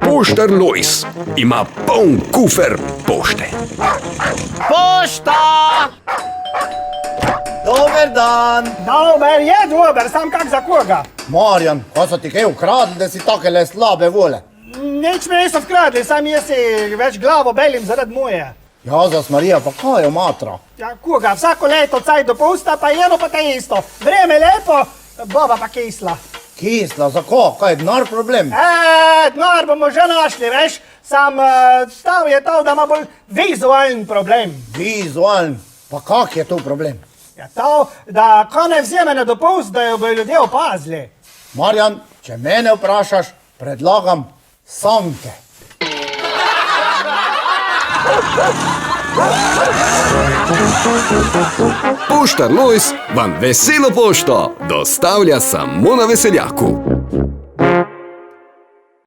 Poštar Lojz ima poln kufer pošte. Pošta! Dober dan! Dober je dober, sam kak za koga? Marjan, ko so ti kaj ukradli, da si takele slabe vole? Nič me niso vkradli, sam jaz si več glavo belim zaradi moje. Jazas Marija, pa kaj je matra? Ja, koga, vsako leto caj dopusta, pa eno pa te isto. Vreme lepo, bova pa kisla. Kisla, za ko? Kaj je denar problem? Denar bomo že našli, veš? Sam stav je to, da ima bolj vizualen problem. Vizualen? Pa kak je tu problem? Ja, to, da ko ne vzeme na dopust, da jo bo ljudje opazili. Marjan, če mene vprašaš, predlagam samke. Poštar Lojz vam veselo pošto dostavlja samo na Veseljaku.